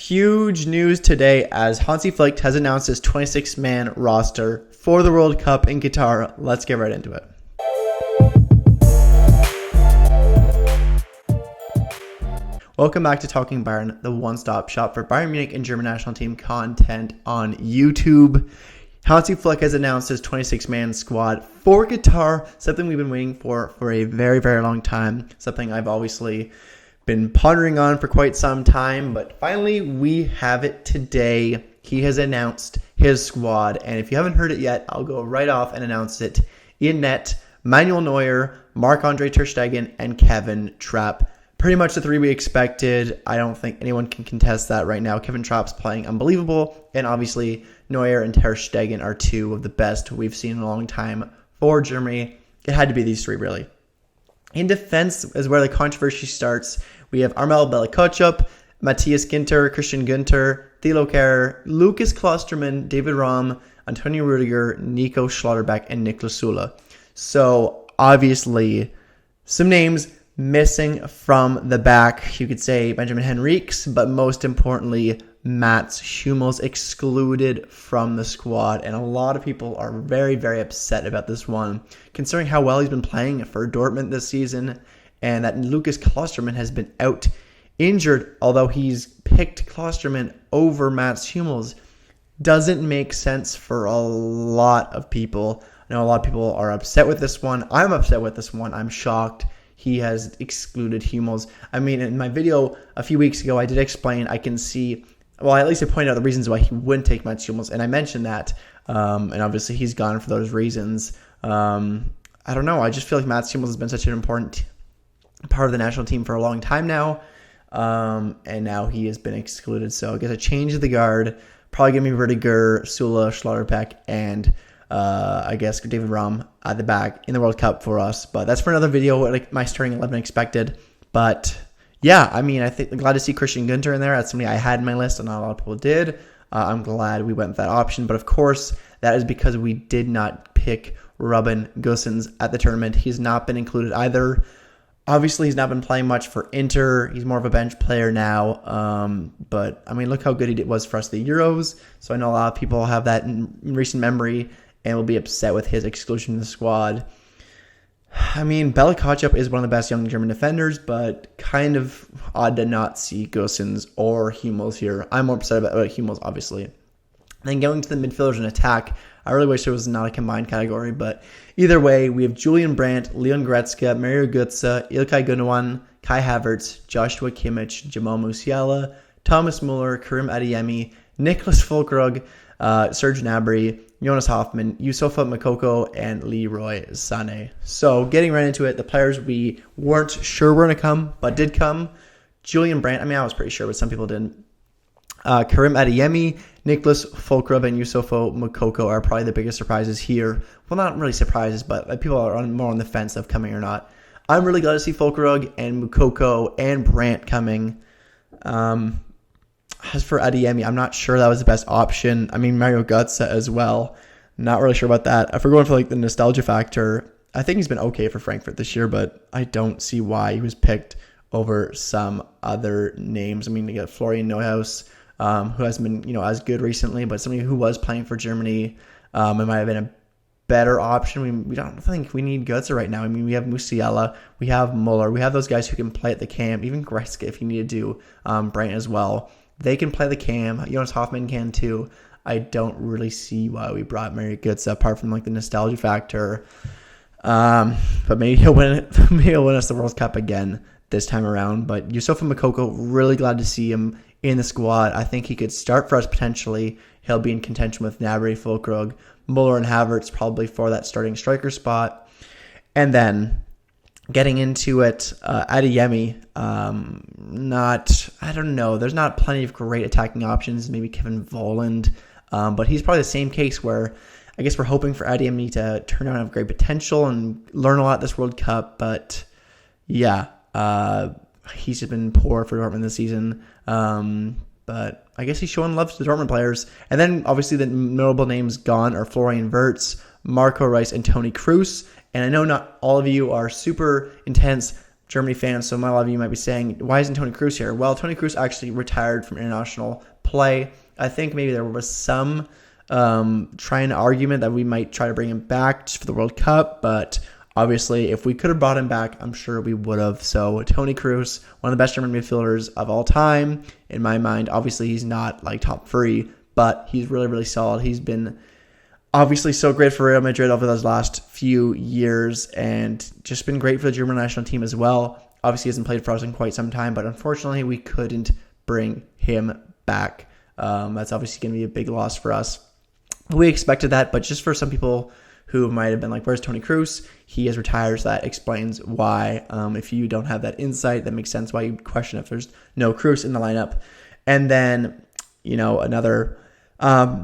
Huge news today as Hansi Flick has announced his 26-man roster for the World Cup in Qatar. Let's get right into it. Welcome back to Talking Bayern, the one-stop shop for Bayern Munich and German national team content on YouTube. Hansi Flick has announced his 26-man squad for Qatar, something we've been waiting for a very, very long time, something I've obviously been pondering on for quite some time, but finally we have it today. He has announced his squad, and if you haven't heard it yet, I'll go right off and announce it. In net, Manuel Neuer, Marc-Andre Ter Stegen, and Kevin Trapp. Pretty much the three we expected. I don't think anyone can contest that right now. Kevin Trapp's playing unbelievable, and obviously Neuer and Ter Stegen are two of the best we've seen in a long time for Germany. It had to be these three, really. In defense is where the controversy starts. We have Armel, Bella-Kotchap, Matthias, Ginter, Christian Günter, Thilo, Kehrer, Lukas, Klostermann, David Raum, Antonio Rudiger, Nico, Schlotterbeck, and Niklas Süle. So obviously some names missing from the back. You could say Benjamin Henriques, but most importantly, Mats Hummels excluded from the squad. And a lot of people are very, very upset about this one, considering how well he's been playing for Dortmund this season, and that Lukas Klostermann has been out injured, although he's picked Klostermann over Mats Hummels. Doesn't make sense for a lot of people. I know a lot of people are upset with this one. I'm upset with this one. I'm shocked he has excluded Hummels. I mean, in my video a few weeks ago, I did explain, I can see, well, at least I pointed out the reasons why he wouldn't take Mats Hummels, and I mentioned that, and obviously he's gone for those reasons. I don't know, I just feel like Mats Hummels has been such an important part of the national team for a long time now, and now he has been excluded. So I guess a change of the guard, probably going to be Rudiger, Süle, Schlotterbeck, and I guess David Raum at the back in the World Cup for us. But that's for another video, like my starting 11 expected. But yeah, I mean, I'm glad to see Christian Günter in there. That's something I had in my list, and not a lot of people did. I'm glad we went with that option. But of course, that is because we did not pick Robin Gosens at the tournament. He's not been included either. Obviously, he's not been playing much for Inter. He's more of a bench player now. But, I mean, look how good he was for us at the Euros. So I know a lot of people have that in recent memory and will be upset with his exclusion from the squad. I mean, Bella-Kotchap is one of the best young German defenders, but kind of odd to not see Gosens or Hummels here. I'm more upset about Hummels, obviously. Then going to the midfielders and attack, I really wish it was not a combined category, but either way, we have Julian Brandt, Leon Goretzka, Mario Götze, Ilkay Gundogan, Kai Havertz, Joshua Kimmich, Jamal Musiala, Thomas Muller, Karim Adeyemi, Niklas Füllkrug, Serge Gnabry, Jonas Hoffmann, Youssoufa Moukoko, and Leroy Sané. So getting right into it, the players we weren't sure were going to come, but did come. Julian Brandt, I mean, I was pretty sure, but some people didn't. Karim Adeyemi, Niklas Füllkrug, and Youssoufa Moukoko are probably the biggest surprises here. Well, not really surprises, but people are more on the fence of coming or not. I'm really glad to see Füllkrug and Moukoko and Brandt coming. As for Adeyemi, I'm not sure that was the best option. I mean, Mario Götze as well. Not really sure about that. If we're going for like the nostalgia factor, I think he's been okay for Frankfurt this year, but I don't see why he was picked over some other names. I mean, you got Florian Neuhaus, who hasn't been, as good recently, but somebody who was playing for Germany. It might have been a better option. We don't think we need Götze right now. I mean, we have Musiala, we have Muller, we have those guys who can play at the cam, even Goretzka if you need to do, Brandt as well. They can play the cam. Jonas Hoffmann can too. I don't really see why we brought Mario Götze apart from like the nostalgia factor. But maybe he'll win it. Maybe he'll win us the World Cup again this time around. But Youssoufa Moukoko, really glad to see him in the squad. I think he could start for us potentially. He'll be in contention with Gnabry, Füllkrug, Muller, and Havertz probably for that starting striker spot. And then getting into it, Adeyemi, I don't know. There's not plenty of great attacking options. Maybe Kevin Volland, but he's probably the same case where I guess we're hoping for Adeyemi to turn out and have great potential and learn a lot this World Cup. But yeah, he's just been poor for Dortmund this season. But I guess he's showing love to the Dortmund players. And then obviously the notable names gone are Florian Wirtz, Marco Reus, and Toni Kroos. And I know not all of you are super intense Germany fans, so a lot of you might be saying, why isn't Toni Kroos here? Well, Toni Kroos actually retired from international play. I think maybe there was some trying argument that we might try to bring him back just for the World Cup, but obviously if we could have brought him back, I'm sure we would have. So Toni Kroos, one of the best German midfielders of all time, in my mind. Obviously he's not like top 3, but he's really, really solid. He's been obviously so great for Real Madrid over those last few years and just been great for the German national team as well. Obviously he hasn't played for us in quite some time, but unfortunately we couldn't bring him back. That's obviously going to be a big loss for us. We expected that, but just for some people who might have been like, where's Toni Kroos? He has retired, so that explains why. If you don't have that insight, that makes sense why you question if there's no Kroos in the lineup. And then, another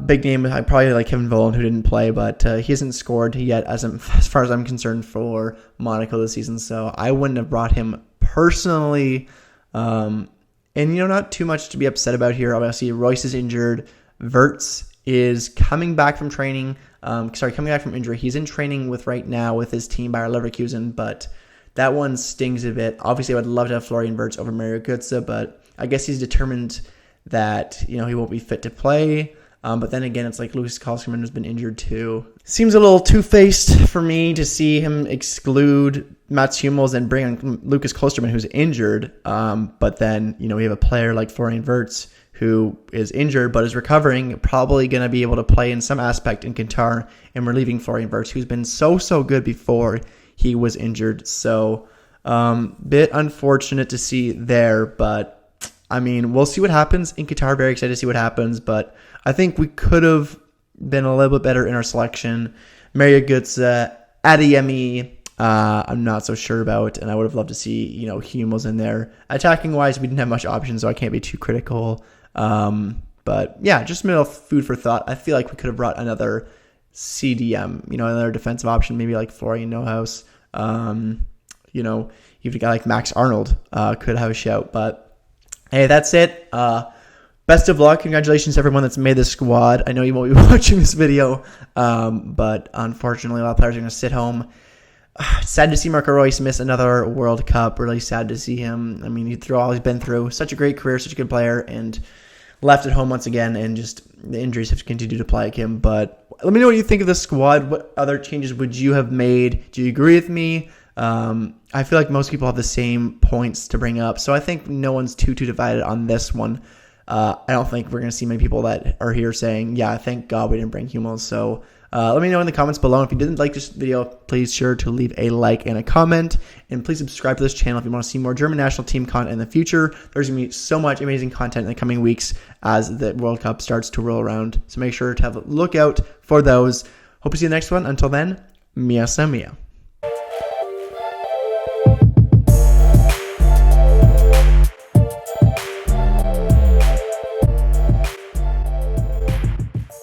big name, I probably like Kevin Volland, who didn't play, but he hasn't scored yet as far as I'm concerned for Monaco this season. So I wouldn't have brought him personally. And not too much to be upset about here. Obviously, Royce is injured. Wirtz is coming back from training. Coming back from injury. He's in training right now with his team, Bayer Leverkusen, but that one stings a bit. Obviously, I would love to have Florian Wirtz over Mario Götze, but I guess he's determined that he won't be fit to play. But then again, it's like Lukas Klostermann has been injured too. Seems a little two-faced for me to see him exclude Mats Hummels and bring on Lukas Klostermann, who's injured. But then, we have a player like Florian Wirtz who is injured but is recovering, probably going to be able to play in some aspect in Qatar, and we're leaving Florian Wirtz, who's been so good before he was injured. So, bit unfortunate to see there, but we'll see what happens in Qatar. Very excited to see what happens, but I think we could have been a little bit better in our selection. Mario Götze, Adeyemi, I'm not so sure about, and I would have loved to see, Hummels in there. Attacking-wise, we didn't have much options, so I can't be too critical. But yeah, just a little food for thought. I feel like we could have brought another CDM, another defensive option, maybe like Florian Neuhaus. Even a guy like Max Arnold could have a shout, but hey, that's it. Best of luck. Congratulations to everyone that's made this squad. I know you won't be watching this video, but unfortunately, a lot of players are going to sit home. Sad to see Marco Reus miss another World Cup. Really sad to see him. Through all he's been through, such a great career, such a good player, and left at home once again, and just the injuries have continued to plague him. But let me know what you think of the squad. What other changes would you have made? Do you agree with me? I feel like most people have the same points to bring up, so I think no one's too divided on this one. I don't think we're going to see many people that are here saying, yeah, thank God we didn't bring Hummels. So let me know in the comments below. If you didn't like this video, please sure to leave a like and a comment. And please subscribe to this channel if you want to see more German national team content in the future. There's going to be so much amazing content in the coming weeks as the World Cup starts to roll around. So make sure to have a look out for those. Hope to see you in the next one. Until then, Mia Samia.